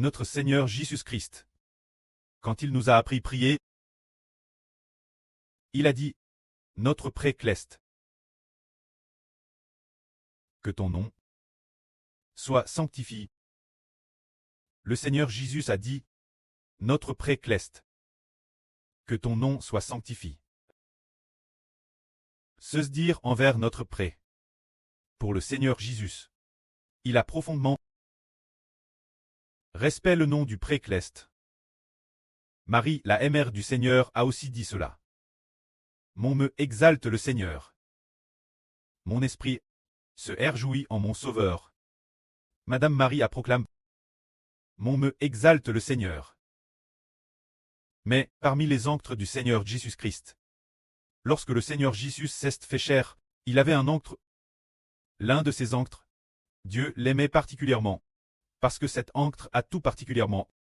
notre Seigneur Jésus-Christ. Quand il nous a appris prier, il a dit, notre précleste, que ton nom soit sanctifié. Le Seigneur Jésus a dit, notre précleste, que ton nom soit sanctifié. Se dire envers notre pré. Pour le Seigneur Jésus, il a profondément respect le nom du précleste. Marie, la mère du Seigneur, a aussi dit cela. Mon me exalte le Seigneur. Mon esprit se réjouit en mon Sauveur. Madame Marie a proclamé. Mon me exalte le Seigneur. Mais, parmi les anctres du Seigneur Jésus-Christ, lorsque le Seigneur Jésus s'est fait chair, il avait un anctre. L'un de ses anctres, Dieu l'aimait particulièrement, parce que cet anctre a tout particulièrement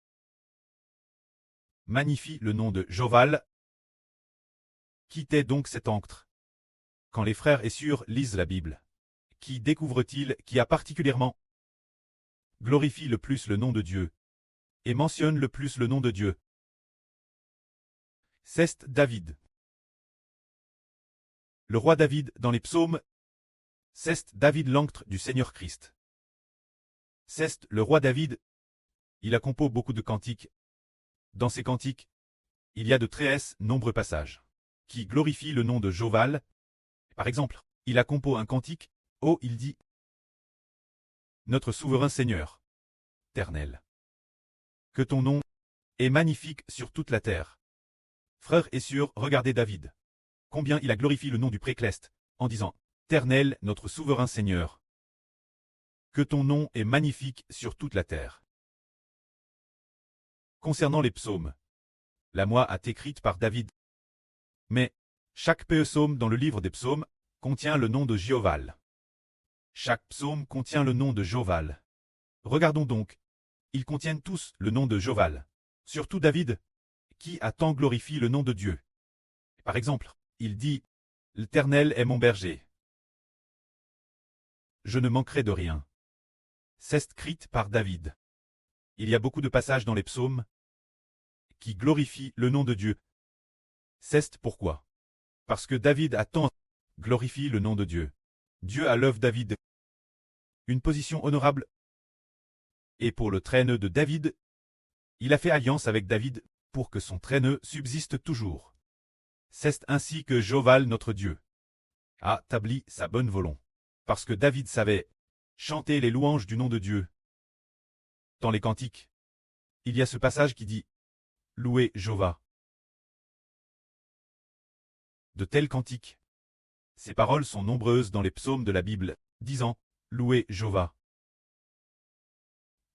magnifie le nom de Joval. Qui était donc cet anctre? Quand les frères et sœurs lisent la Bible, qui découvrent-ils qui a particulièrement glorifie le plus le nom de Dieu et mentionne le plus le nom de Dieu? C'est David. Le roi David dans les psaumes, c'est David l'anctre du Seigneur Christ. C'est le roi David. Il a composé beaucoup de cantiques. Dans ces cantiques, il y a de très nombreux passages qui glorifient le nom de Joval. Par exemple, il a composé un cantique, oh il dit, notre souverain Seigneur, éternel, que ton nom est magnifique sur toute la terre. Frères et sœurs, regardez David. Combien il a glorifié le nom du précleste, en disant, éternel, notre souverain Seigneur, que ton nom est magnifique sur toute la terre. Concernant les psaumes, la moi a été écrite par David. Mais, chaque psaume dans le livre des psaumes contient le nom de Joval. Chaque psaume contient le nom de Joval. Regardons donc, ils contiennent tous le nom de Joval. Surtout David, qui a tant glorifié le nom de Dieu. Par exemple, il dit, l'Éternel est mon berger. Je ne manquerai de rien. C'est écrit par David. Il y a beaucoup de passages dans les psaumes qui glorifient le nom de Dieu. C'est pourquoi. Parce que David a tant glorifié le nom de Dieu. Dieu a l'œuvre David. Une position honorable. Et pour le traîneux de David, il a fait alliance avec David pour que son traîneux subsiste toujours. C'est ainsi que Joval notre Dieu a établi sa bonne volonté. Parce que David savait chanter les louanges du nom de Dieu. Dans les cantiques, il y a ce passage qui dit « Louez Jova ». De tels cantiques. Ces paroles sont nombreuses dans les psaumes de la Bible, disant « Louez Jova ».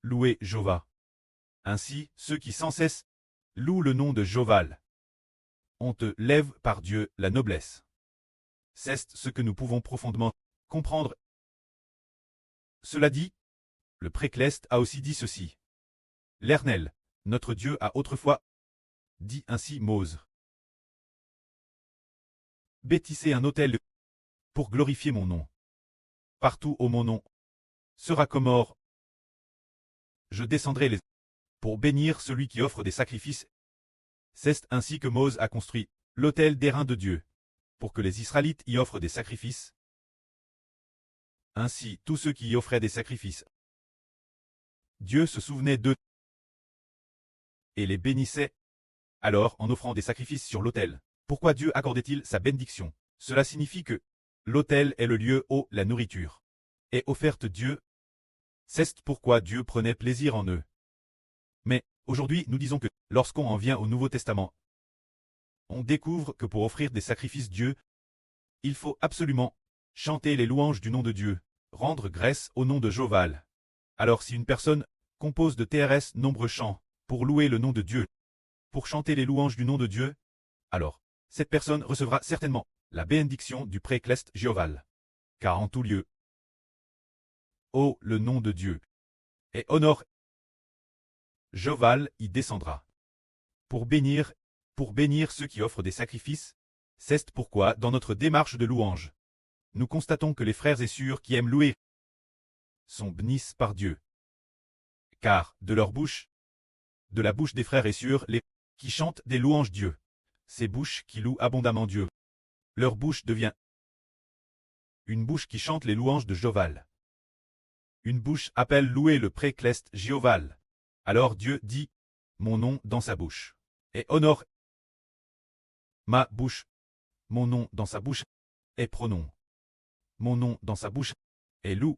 Louez Jova. Ainsi, ceux qui sans cesse louent le nom de Joval. On te lève par Dieu la noblesse. C'est ce que nous pouvons profondément comprendre. Cela dit, le précleste a aussi dit ceci. L'Éternel, notre Dieu a autrefois dit ainsi Mose. Bâtissez un autel pour glorifier mon nom. Partout où mon nom sera comme or, je descendrai les pour bénir celui qui offre des sacrifices. C'est ainsi que Mose a construit l'autel d'airain de Dieu, pour que les Israélites y offrent des sacrifices. Ainsi, tous ceux qui y offraient des sacrifices, Dieu se souvenait d'eux et les bénissait. Alors, en offrant des sacrifices sur l'autel, pourquoi Dieu accordait-il sa bénédiction? Cela signifie que l'autel est le lieu où la nourriture est offerte Dieu. C'est pourquoi Dieu prenait plaisir en eux. Mais, aujourd'hui, nous disons que, lorsqu'on en vient au Nouveau Testament, on découvre que pour offrir des sacrifices Dieu, il faut absolument chanter les louanges du nom de Dieu, rendre grâce au nom de Joval. Alors si une personne compose de TRS nombreux chants pour louer le nom de Dieu, pour chanter les louanges du nom de Dieu, alors cette personne recevra certainement la bénédiction du précleste Joval. Car en tout lieu, ô le nom de Dieu, et honore, Joval y descendra. Pour bénir ceux qui offrent des sacrifices. C'est pourquoi, dans notre démarche de louange, nous constatons que les frères et sœurs qui aiment louer sont bénis par Dieu. Car, de leur bouche, de la bouche des frères et sœurs, les qui chantent des louanges Dieu. Ces bouches qui louent abondamment Dieu. Leur bouche devient une bouche qui chante les louanges de Joval. Une bouche appelle louer le précleste Jéhoval. Alors Dieu dit, mon nom dans sa bouche, et honore ma bouche, mon nom dans sa bouche, et pronom. Mon nom dans sa bouche, et loue.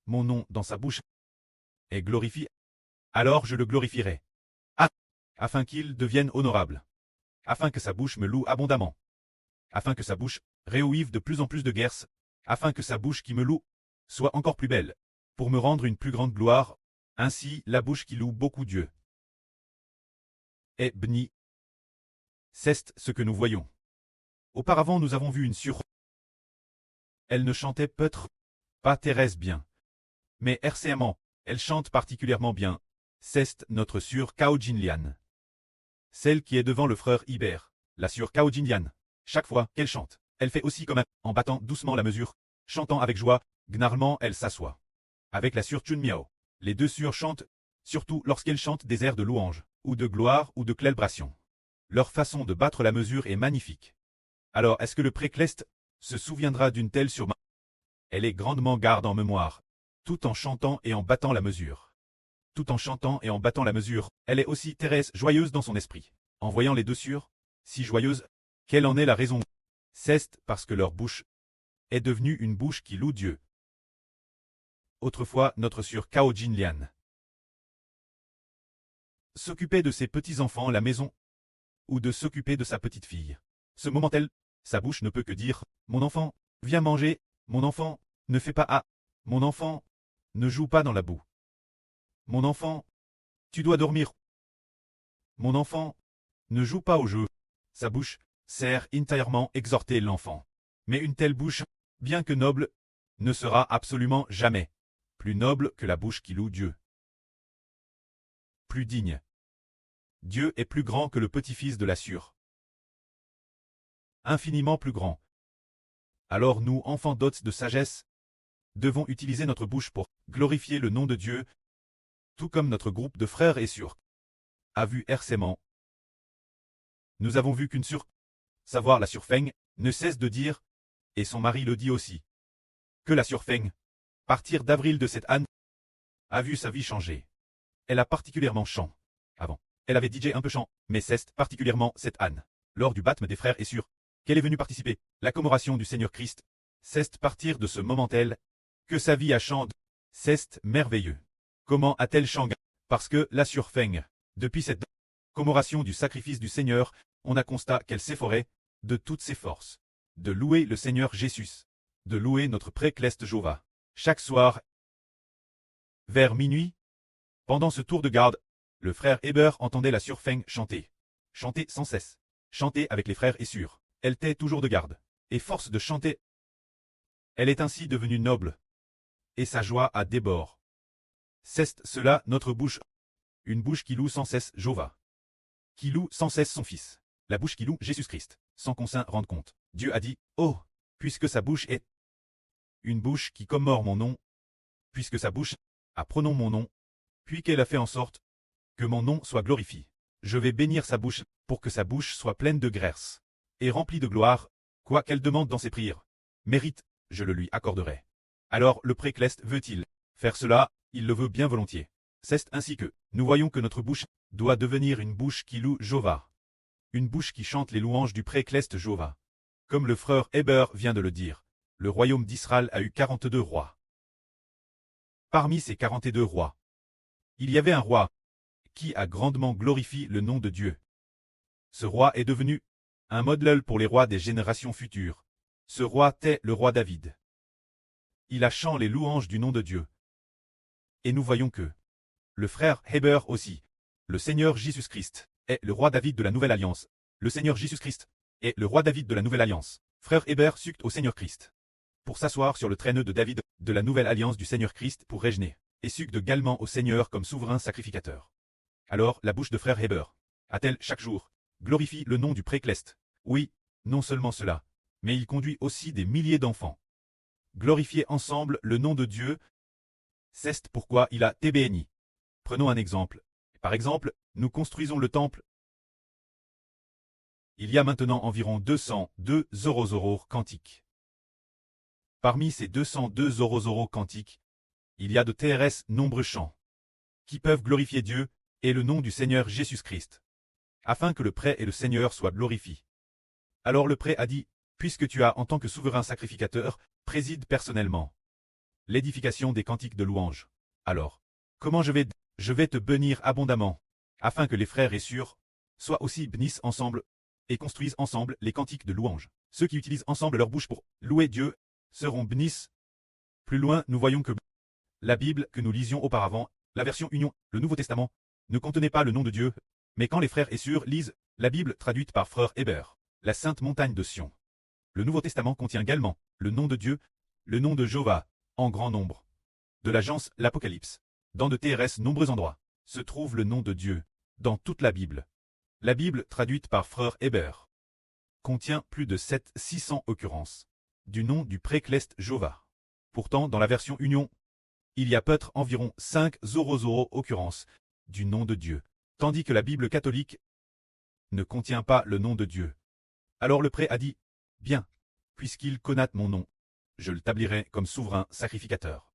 Mon nom dans sa bouche, et glorifie. Alors je le glorifierai. Afin qu'il devienne honorable. Afin que sa bouche me loue abondamment. Afin que sa bouche réouive de plus en plus de guerres. Afin que sa bouche qui me loue soit encore plus belle. Pour me rendre une plus grande gloire. Ainsi la bouche qui loue beaucoup Dieu est bénie. C'est ce que nous voyons. Auparavant nous avons vu une sœur. Elle ne chantait peut-être pas Thérèse bien. Mais RCMant, elle chante particulièrement bien. C'est notre sœur Cao Jinlian. Celle qui est devant le frère Iber, la sœur Cao Jinlian. Chaque fois qu'elle chante, elle fait aussi comme un, en battant doucement la mesure, chantant avec joie, gnarlement elle s'assoit. Avec la sœur Chun Miao, les deux sœurs chantent, surtout lorsqu'elles chantent des airs de louange, ou de gloire ou de célébration. Leur façon de battre la mesure est magnifique. Alors est-ce que le précleste se souviendra d'une telle sur ma... Elle est grandement garde en mémoire, tout en chantant et en battant la mesure. Tout en chantant et en battant la mesure, elle est aussi Thérèse joyeuse dans son esprit. En voyant les deux sœurs, si joyeuses, quelle en est la raison? C'est parce que leur bouche est devenue une bouche qui loue Dieu. Autrefois, notre sœur Cao Jinlian s'occupait de ses petits-enfants à la maison, ou de s'occuper de sa petite-fille. Ce moment-elle, sa bouche ne peut que dire « Mon enfant, viens manger, mon enfant, ne fais pas à, mon enfant, ne joue pas dans la boue. Mon enfant, tu dois dormir. Mon enfant, ne joue pas au jeu. » Sa bouche sert entièrement exhorter l'enfant. Mais une telle bouche, bien que noble, ne sera absolument jamais plus noble que la bouche qui loue Dieu. Plus digne. Dieu est plus grand que le petit-fils de la sœur. Infiniment plus grand. Alors nous, enfants d'hôtes de sagesse, devons utiliser notre bouche pour glorifier le nom de Dieu, tout comme notre groupe de frères et sœurs a vu RCMant. Nous avons vu qu'une sœur, savoir la sœur Feng, ne cesse de dire, et son mari le dit aussi, que la sœur Feng, partir d'avril de cette année, a vu sa vie changer. Elle a particulièrement chant. Avant, elle avait DJ un peu chant, mais c'est particulièrement cette Anne. Lors du baptême des frères et sœurs, qu'elle est venue participer, la commémoration du Seigneur Christ, c'est partir de ce moment-elle, que sa vie a changé. C'est merveilleux. Comment a-t-elle changé? Parce que la sœur Feng, depuis cette commémoration du sacrifice du Seigneur, on a constaté qu'elle s'efforait, de toutes ses forces, de louer le Seigneur Jésus, de louer notre précleste Jéhovah. Chaque soir, vers minuit, pendant ce tour de garde, le frère Heber entendait la sœur Feng chanter. Chanter sans cesse. Chanter avec les frères et sœurs. Elle était toujours de garde. Et force de chanter, elle est ainsi devenue noble. Et sa joie a débord. C'est cela notre bouche. Une bouche qui loue sans cesse Jéhovah. Qui loue sans cesse son Fils. La bouche qui loue Jésus-Christ, sans qu'on s'en rende compte. Dieu a dit, oh, puisque sa bouche est une bouche qui commémore mon nom, puisque sa bouche a prononcé mon nom, puis qu'elle a fait en sorte que mon nom soit glorifié. Je vais bénir sa bouche, pour que sa bouche soit pleine de grâce et remplie de gloire, quoi qu'elle demande dans ses prières. Mérite, je le lui accorderai. Alors le précleste veut-il faire cela? Il le veut bien volontiers. C'est ainsi que nous voyons que notre bouche doit devenir une bouche qui loue Jéhovah. Une bouche qui chante les louanges du précleste Jéhovah. Comme le frère Heber vient de le dire, le royaume d'Israël a eu 42 rois. Parmi ces 42 rois, il y avait un roi qui a grandement glorifié le nom de Dieu. Ce roi est devenu un modèle pour les rois des générations futures. Ce roi était le roi David. Il a chanté les louanges du nom de Dieu. Et nous voyons que le frère Heber aussi, le Seigneur Jésus-Christ, est le roi David de la Nouvelle Alliance. Le Seigneur Jésus-Christ est le roi David de la Nouvelle Alliance. Frère Heber succède au Seigneur Christ pour s'asseoir sur le traîneau de David de la Nouvelle Alliance du Seigneur Christ pour régner, et succède également au Seigneur comme souverain sacrificateur. Alors la bouche de frère Heber a-t-elle chaque jour glorifie le nom du précleste? Oui, non seulement cela, mais il conduit aussi des milliers d'enfants. Glorifier ensemble le nom de Dieu, c'est pourquoi il a été béni. Prenons un exemple. Par exemple, nous construisons le temple. Il y a maintenant environ 202 Zorozoro quantiques. Parmi ces 202 Zorozoro quantiques, il y a de TRS nombreux chants qui peuvent glorifier Dieu et le nom du Seigneur Jésus-Christ, afin que le prêtre et le Seigneur soient glorifiés. Alors le prêtre a dit, puisque tu as en tant que souverain sacrificateur, préside personnellement l'édification des cantiques de louange. Alors, comment je vais te bénir abondamment, afin que les frères et sœurs soient aussi bénissent ensemble et construisent ensemble les cantiques de louange. Ceux qui utilisent ensemble leur bouche pour louer Dieu seront bénissent. Plus loin, nous voyons que la Bible que nous lisions auparavant, la version Union, le Nouveau Testament, ne contenait pas le nom de Dieu, mais quand les frères et sœurs lisent la Bible traduite par Frère Hébert, la sainte montagne de Sion, le Nouveau Testament contient également le nom de Dieu, le nom de Jéhovah, en grand nombre. De l'agence l'Apocalypse, dans de TRS nombreux endroits, se trouve le nom de Dieu, dans toute la Bible. La Bible traduite par Frère Hébert contient plus de 600 occurrences du nom du précleste Jéhovah. Pourtant, dans la version Union, il y a peut-être environ 5 Zorozoro occurrences du nom de Dieu, tandis que la Bible catholique ne contient pas le nom de Dieu. Alors le prêtre a dit, bien, puisqu'il connaît mon nom, je le tablirai comme souverain sacrificateur.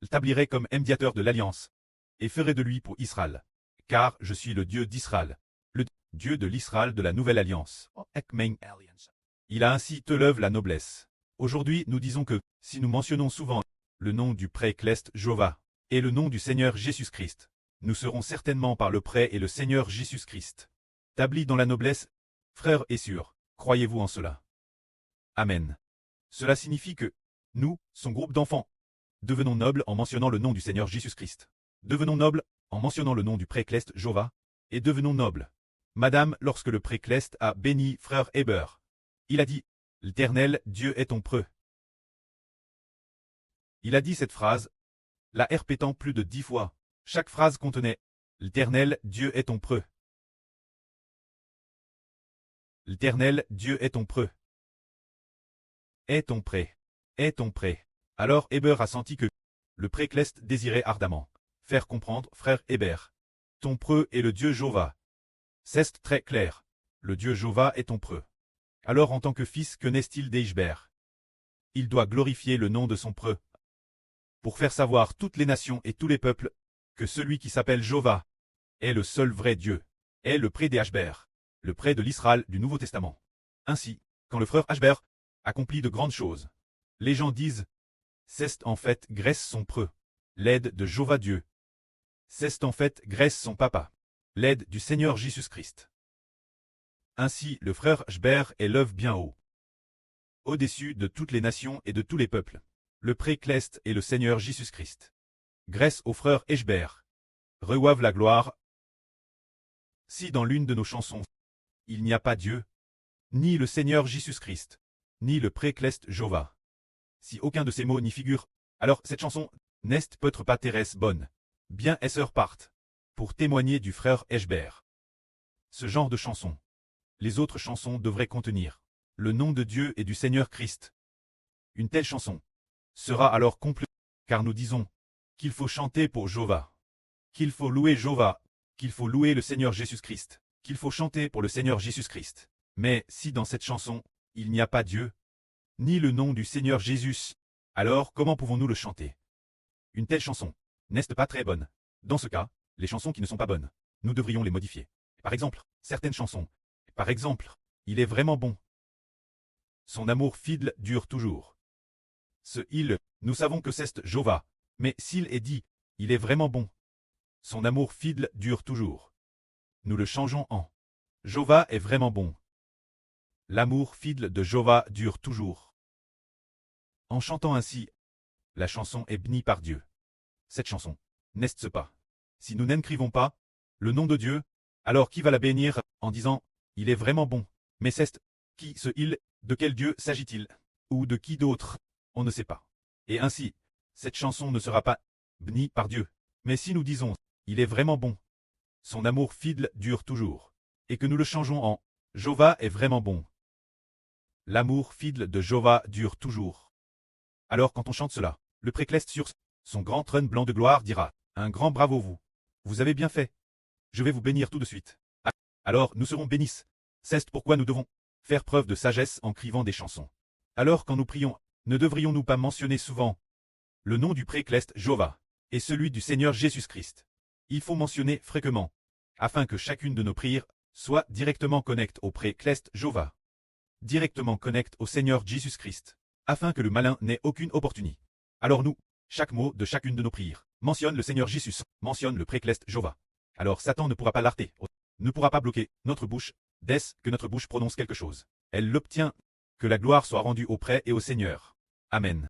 Le tablirai comme médiateur de l'alliance, et ferai de lui pour Israël, car je suis le Dieu d'Israël, le Dieu de l'Israël de la nouvelle alliance. Il a ainsi te lève la noblesse. Aujourd'hui, nous disons que, si nous mentionnons souvent le nom du précleste Jéhovah et le nom du Seigneur Jésus-Christ, nous serons certainement par le prêtre et le Seigneur Jésus-Christ établis dans la noblesse, frères et sœurs, croyez-vous en cela? Amen. Cela signifie que, nous, son groupe d'enfants, devenons nobles en mentionnant le nom du Seigneur Jésus-Christ. Devenons nobles en mentionnant le nom du précleste Jéhovah, et devenons nobles. Madame, lorsque le précleste a béni frère Hébert, il a dit, l'Éternel Dieu est ton preux. Il a dit cette phrase, la répétant plus de 10 fois. Chaque phrase contenait, l'Éternel Dieu est ton preux. L'Éternel Dieu est ton preux. Est ton prêt. Est ton prêt. Alors Hébert a senti que le précleste désirait ardemment faire comprendre, frère Hébert, ton preux est le Dieu Jéhovah. C'est très clair. Le Dieu Jéhovah est ton preux. Alors en tant que fils, que n'est-il d'Hébert? Il doit glorifier le nom de son preux, pour faire savoir toutes les nations et tous les peuples que celui qui s'appelle Jéhovah est le seul vrai Dieu, est le prêt d'Hébert, le prêt de l'Israël du Nouveau Testament. Ainsi, quand le frère Hébert accomplit de grandes choses, les gens disent, c'est en fait Grèce son preux, l'aide de Jéhovah Dieu. C'est en fait Grèce son papa, l'aide du Seigneur Jésus-Christ. Ainsi, le frère Hébert élève bien haut, au-dessus de toutes les nations et de tous les peuples, le précleste et le Seigneur Jésus-Christ. Grâce au frère Hébert, reçoivent la gloire. Si dans l'une de nos chansons, il n'y a pas Dieu, ni le Seigneur Jésus-Christ, ni le précleste Jéhovah, si aucun de ces mots n'y figure, alors cette chanson n'est peut-être pas Thérèse bonne. Bien et sœurs partent pour témoigner du frère Hébert. Ce genre de chanson. Les autres chansons devraient contenir le nom de Dieu et du Seigneur Christ. Une telle chanson sera alors complète, car nous disons qu'il faut chanter pour Jéhovah, qu'il faut louer Jéhovah, qu'il faut louer le Seigneur Jésus-Christ, qu'il faut chanter pour le Seigneur Jésus-Christ. Mais si dans cette chanson, il n'y a pas Dieu, ni le nom du Seigneur Jésus, alors comment pouvons-nous le chanter? Une telle chanson n'est pas très bonne. Dans ce cas, les chansons qui ne sont pas bonnes, nous devrions les modifier. Par exemple, certaines chansons. Par exemple, il est vraiment bon. Son amour fidèle dure toujours. Ce il, nous savons que c'est Jéhovah, mais s'il est dit, il est vraiment bon. Son amour fidèle dure toujours. Nous le changeons en Jéhovah est vraiment bon. L'amour fidèle de Jéhovah dure toujours. En chantant ainsi, la chanson est bénie par Dieu. Cette chanson, n'est-ce pas? Si nous n'écrivons pas le nom de Dieu, alors qui va la bénir en disant « Il est vraiment bon » Mais c'est qui ce il? De quel Dieu s'agit-il? Ou de qui d'autre? On ne sait pas. Et ainsi, cette chanson ne sera pas bénie par Dieu. Mais si nous disons « Il est vraiment bon », son amour fidèle dure toujours, et que nous le changeons en « Jéhovah est vraiment bon », l'amour fidèle de Jéhovah dure toujours. Alors quand on chante cela, le précleste sur son grand trône blanc de gloire dira « Un grand bravo vous. Vous avez bien fait. je vais vous bénir tout de suite. Alors nous serons bénis. C'est pourquoi nous devons faire preuve de sagesse en écrivant des chansons. Alors quand nous prions, ne devrions-nous pas mentionner souvent le nom du précleste Jéhovah et celui du Seigneur Jésus-Christ? Il faut mentionner fréquemment, afin que chacune de nos prières soit directement connectée au précleste Jéhovah, directement connectée au Seigneur Jésus-Christ, afin que le malin n'ait aucune opportunité. Alors nous, chaque mot de chacune de nos prières mentionne le Seigneur Jésus, mentionne le précleste Jéhovah. Alors Satan ne pourra pas l'arrêter, ne pourra pas bloquer notre bouche, dès que notre bouche prononce quelque chose. Elle l'obtient, que la gloire soit rendue auprès et au Seigneur. Amen.